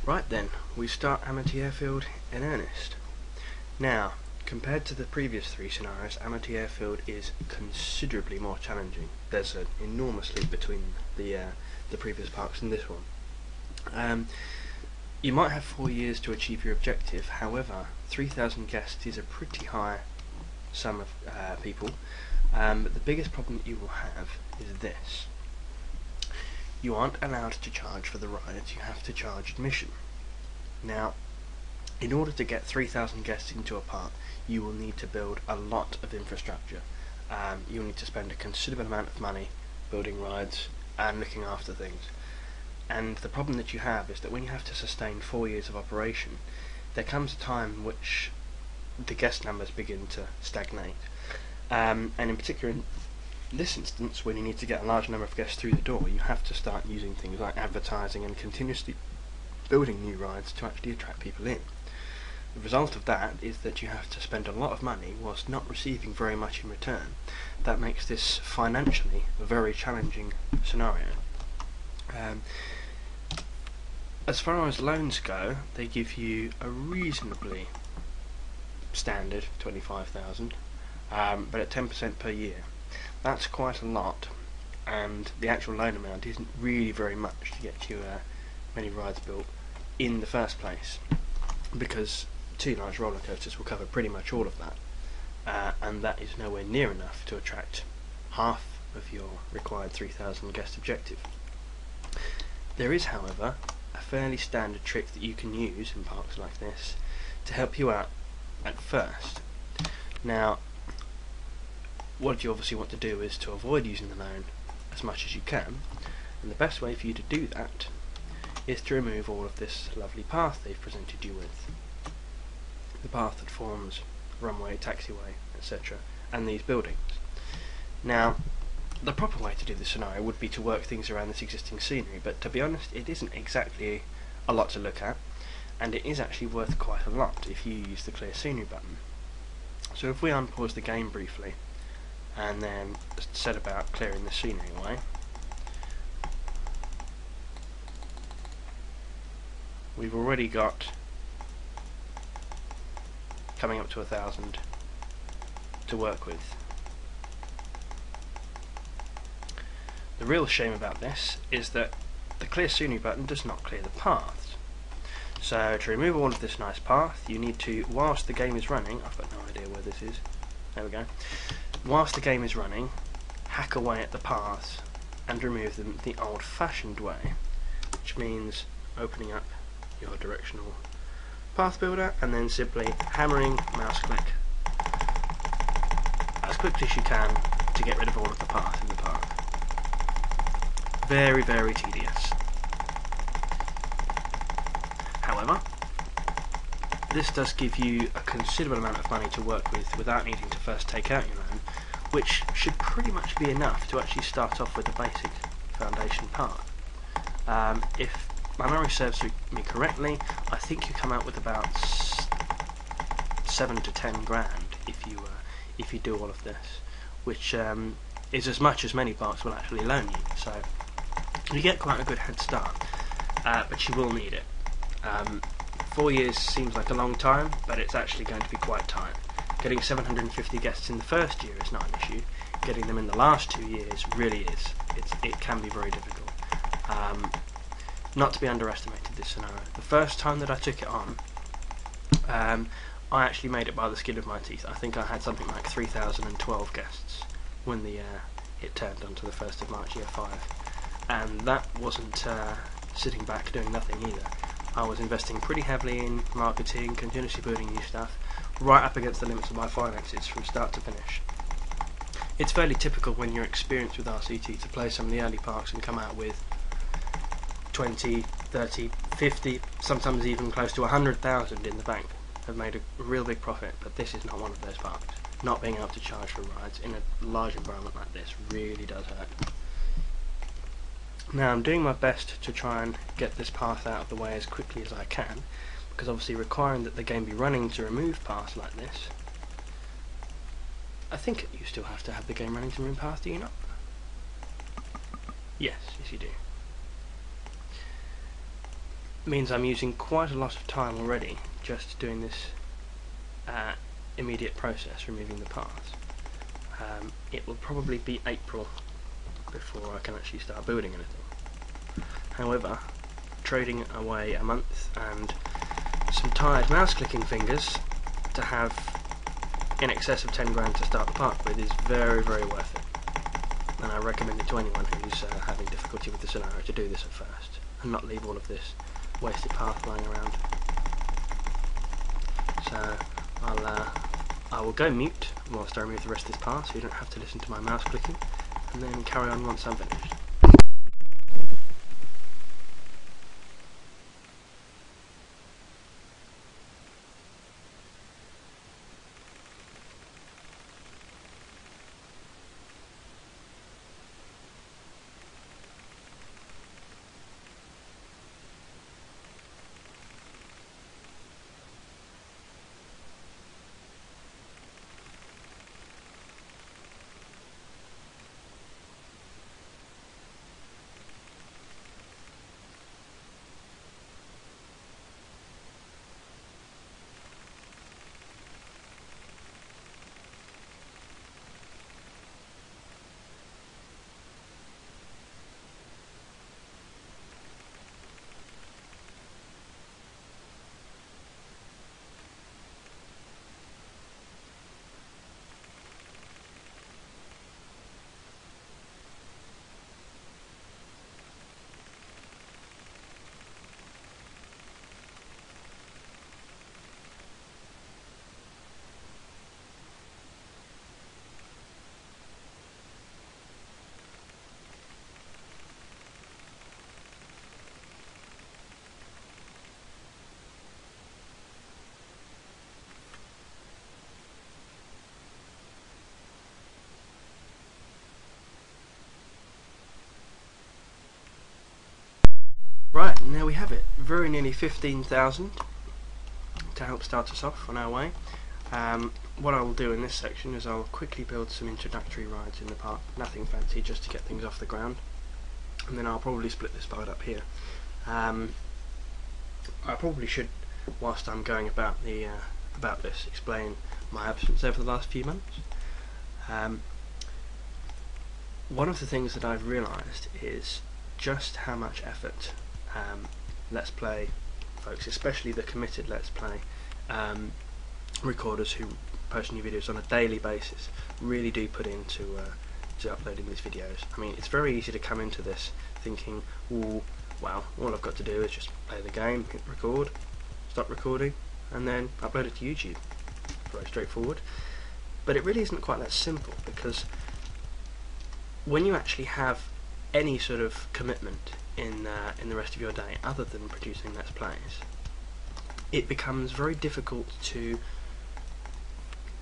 Right then, we start Amity Airfield in earnest. Now, compared to the previous three scenarios, Amity Airfield is considerably more challenging. There's an enormous leap between the previous parks and this one. You might have 4 years to achieve your objective, however, 3,000 guests is a pretty high sum of people, but the biggest problem that you will have is this. You aren't allowed to charge for the rides, you have to charge admission. Now, in order to get 3,000 guests into a park, you will need to build a lot of infrastructure. You'll need to spend a considerable amount of money building rides and looking after things. And the problem that you have is that when you have to sustain 4 years of operation, there comes a time in which the guest numbers begin to stagnate. And in particular, in this instance, when you need to get a large number of guests through the door, you have to start using things like advertising and continuously building new rides to actually attract people in. The result of that is that you have to spend a lot of money whilst not receiving very much in return. That makes this financially a very challenging scenario. As far as loans go, they give you a reasonably standard 25,000, but at 10% per year. That's quite a lot, and the actual loan amount isn't really very much to get you many rides built in the first place, because 2 large roller coasters will cover pretty much all of that, and that is nowhere near enough to attract half of your required 3,000 guest objective. There is, however, a fairly standard trick that you can use in parks like this to help you out at first. Now, what you obviously want to do is to avoid using the loan as much as you can, and the best way for you to do that is to remove all of this lovely path they've presented you with. The path that forms runway, taxiway, etc., and these buildings. Now, the proper way to do this scenario would be to work things around this existing scenery, but to be honest, it isn't exactly a lot to look at, and it is actually worth quite a lot if you use the clear scenery button. So if we unpause the game briefly, and then set about clearing the scenery away, we've already got coming up to 1,000 to work with. The real shame about this is that the clear scenery button does not clear the paths. So to remove all of this nice path, you need to, whilst the game is running, I've got no idea where this is, there we go, whilst the game is running, hack away at the paths and remove them the old-fashioned way, which means opening up your directional path builder and then simply hammering mouse click as quickly as you can to get rid of all of the paths in the park. Very, very tedious. However, this does give you a considerable amount of money to work with without needing to first take out your loan, which should pretty much be enough to actually start off with a basic foundation park. If my memory serves me correctly, I think you come out with about 7 to 10 grand if you do all of this, which is as much as many parks will actually loan you. So you get quite a good head start, but you will need it. 4 years seems like a long time, but it's actually going to be quite tight. Getting 750 guests in the first year is not an issue. Getting them in the last 2 years really is. It can be very difficult. Not to be underestimated, this scenario. The first time that I took it on, I actually made it by the skin of my teeth. I think I had something like 3,012 guests when it turned onto the 1st of March year 5. And that wasn't sitting back doing nothing either. I was investing pretty heavily in marketing, continuously building new stuff, right up against the limits of my finances from start to finish. It's fairly typical when you're experienced with RCT to play some of the early parks and come out with 20, 30, 50, sometimes even close to 100,000 in the bank. Have made a real big profit, but this is not one of those parks. Not being able to charge for rides in a large environment like this really does hurt. Now, I'm doing my best to try and get this path out of the way as quickly as I can, because obviously requiring that the game be running to remove paths like this, I think you still have to have the game running to remove paths, do you not? Yes you do. means I'm using quite a lot of time already just doing this immediate process, removing the parts. It will probably be April before I can actually start building anything. However, trading away a month and some tired mouse clicking fingers to have in excess of 10 grand to start the park with is very, very worth it. And I recommend it to anyone who's having difficulty with the scenario to do this at first and not leave all of this wasted path lying around. So I will go mute whilst I remove the rest of this path so you don't have to listen to my mouse clicking, and then carry on once I'm finished. Right, now we have it. Very nearly 15,000 to help start us off on our way. What I will do in this section is I'll quickly build some introductory rides in the park, nothing fancy, just to get things off the ground, and then I'll probably split this part up here. I probably should, whilst I'm going about this, explain my absence over the last few months. One of the things that I've realised is just how much effort Let's Play folks, especially the committed Let's Play recorders who post new videos on a daily basis, really do put into uploading these videos. I mean, it's very easy to come into this thinking, ooh, well, all I've got to do is just play the game, hit record, stop recording, and then upload it to YouTube. Very straightforward. But it really isn't quite that simple, because when you actually have any sort of commitment in the rest of your day other than producing Let's Plays, it becomes very difficult to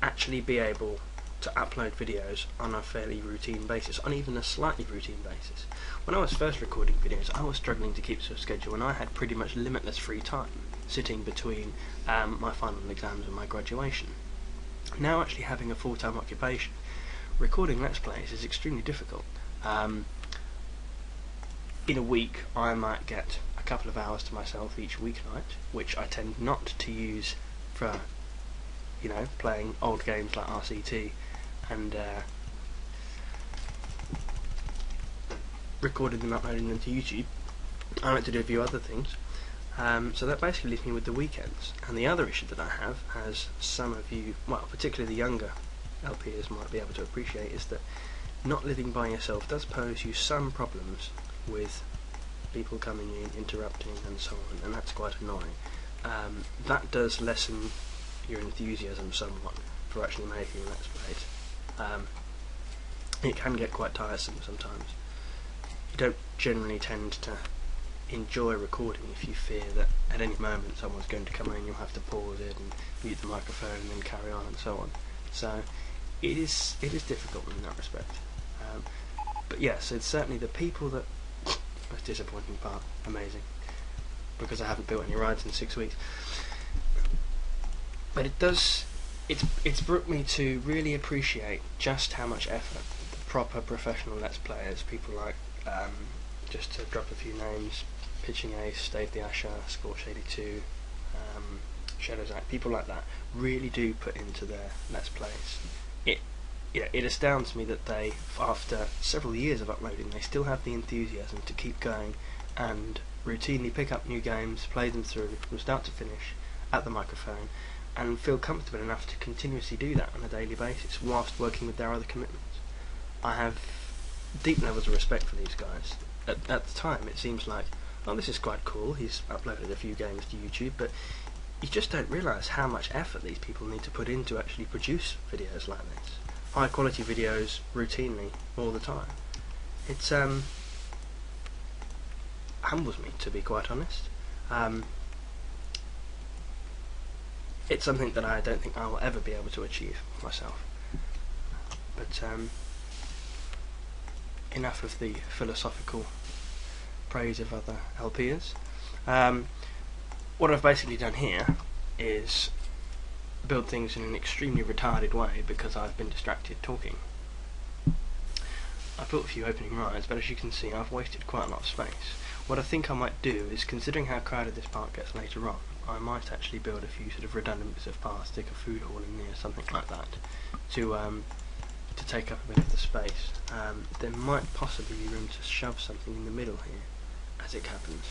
actually be able to upload videos on a fairly routine basis, on even a slightly routine basis. When I was first recording videos, I was struggling to keep to a schedule, and I had pretty much limitless free time sitting between my final exams and my graduation. Now, actually having a full-time occupation, recording Let's Plays is extremely difficult. In a week I might get a couple of hours to myself each weeknight, which I tend not to use for, you know, playing old games like RCT and recording them, uploading them to YouTube. I like to do a few other things, so that basically leaves me with the weekends. And the other issue that I have, as some of you, well, particularly the younger LPers might be able to appreciate, is that not living by yourself does pose you some problems with people coming in, interrupting and so on, and that's quite annoying. That does lessen your enthusiasm somewhat for actually making Let's Plays. It can get quite tiresome sometimes. You don't generally tend to enjoy recording if you fear that at any moment someone's going to come in and you'll have to pause it and mute the microphone and then carry on and so on. So it is difficult in that respect. But yes, it's certainly the people that most disappointing part. Amazing, because I haven't built any rides in 6 weeks. But it's brought me to really appreciate just how much effort the proper professional Let's Players, people like, just to drop a few names, Pitching Ace, Dave the Asher, Scorch 82, Shadows Act, people like that really do put into their Let's Plays. It astounds me that they, after several years of uploading, they still have the enthusiasm to keep going and routinely pick up new games, play them through from start to finish at the microphone, and feel comfortable enough to continuously do that on a daily basis whilst working with their other commitments. I have deep levels of respect for these guys. At the time it seems like, oh, this is quite cool, he's uploaded a few games to YouTube, but you just don't realise how much effort these people need to put in to actually produce videos like this. High quality videos routinely all the time. It's humbles me, to be quite honest. It's something that I don't think I will ever be able to achieve myself. But enough of the philosophical praise of other LPers. What I've basically done here is build things in an extremely retarded way because I've been distracted talking. I've built a few opening rides, but as you can see I've wasted quite a lot of space. What I think I might do is, considering how crowded this park gets later on, I might actually build a few sort of redundant bits of paths, stick a food hall in there, something like that, to take up a bit of the space. There might possibly be room to shove something in the middle here, as it happens.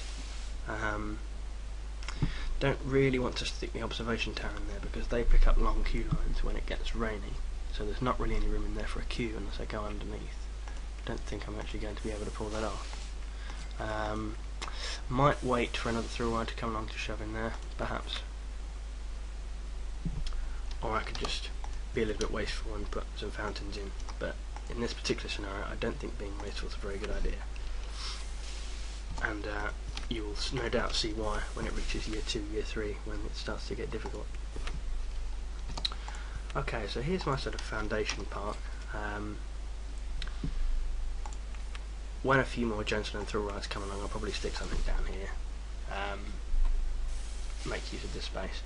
Don't really want to stick the observation tower in there because they pick up long queue lines when it gets rainy, so there's not really any room in there for a queue unless I go underneath. Don't think I'm actually going to be able to pull that off. Might wait for another thrill ride to come along to shove in there, perhaps. Or I could just be a little bit wasteful and put some fountains in, but in this particular scenario I don't think being wasteful is a very good idea. And you'll no doubt see why when it reaches year 2, year 3, when it starts to get difficult. Okay, so here's my sort of foundation park. When a few more gentle and thrill rides come along, I'll probably stick something down here. Make use of this space.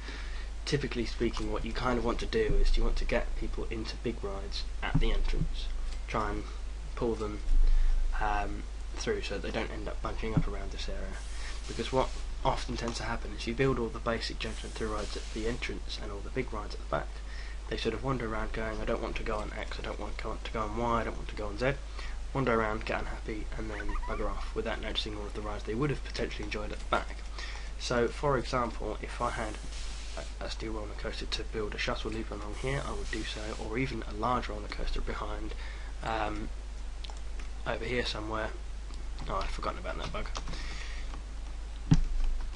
Typically speaking, what you kind of want to do is you want to get people into big rides at the entrance. Try and pull them through so that they don't end up bunching up around this area. Because what often tends to happen is you build all the basic gentle and thrill rides at the entrance and all the big rides at the back. They sort of wander around going, I don't want to go on X, I don't want to go on Y, I don't want to go on Z. Wander around, get unhappy, and then bugger off without noticing all of the rides they would have potentially enjoyed at the back. So, for example, if I had a steel roller coaster to build a shuttle loop along here, I would do so, or even a large roller coaster behind over here somewhere. Oh, I'd forgotten about that bug.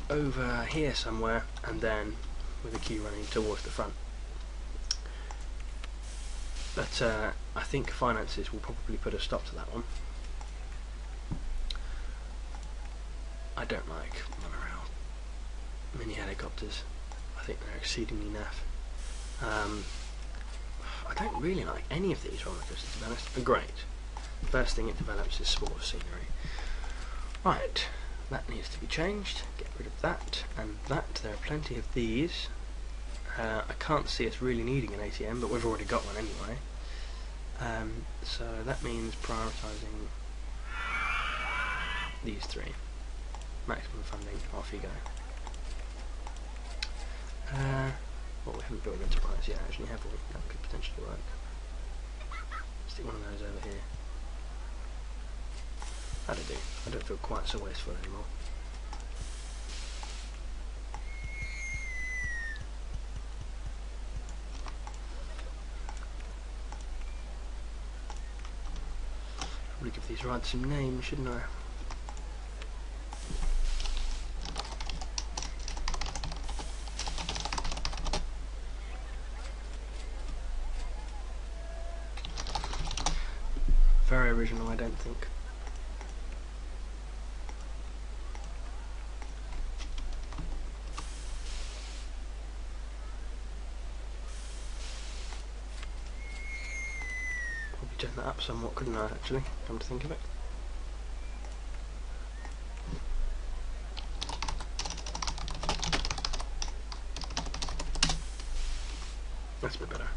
Over here somewhere, and then with a queue running towards the front. But I think finances will probably put a stop to that one. I don't like monorail mini helicopters. I think they're exceedingly naff. I don't really like any of these roller coasters, to be honest. They're great. The first thing it develops is sport scenery. Right, that needs to be changed. Get rid of that and that. There are plenty of these. I can't see us really needing an ATM, but we've already got one anyway. So that means prioritising these three. Maximum funding, off you go. Well, we haven't built an enterprise yet, actually, have we? That could potentially work. Stick one of those over here. That'll do. I don't feel quite so wasteful anymore. Probably give these rides some names, shouldn't I? Very original, I don't think. Probably turn that up somewhat, couldn't I, actually, come to think of it. That's a bit better.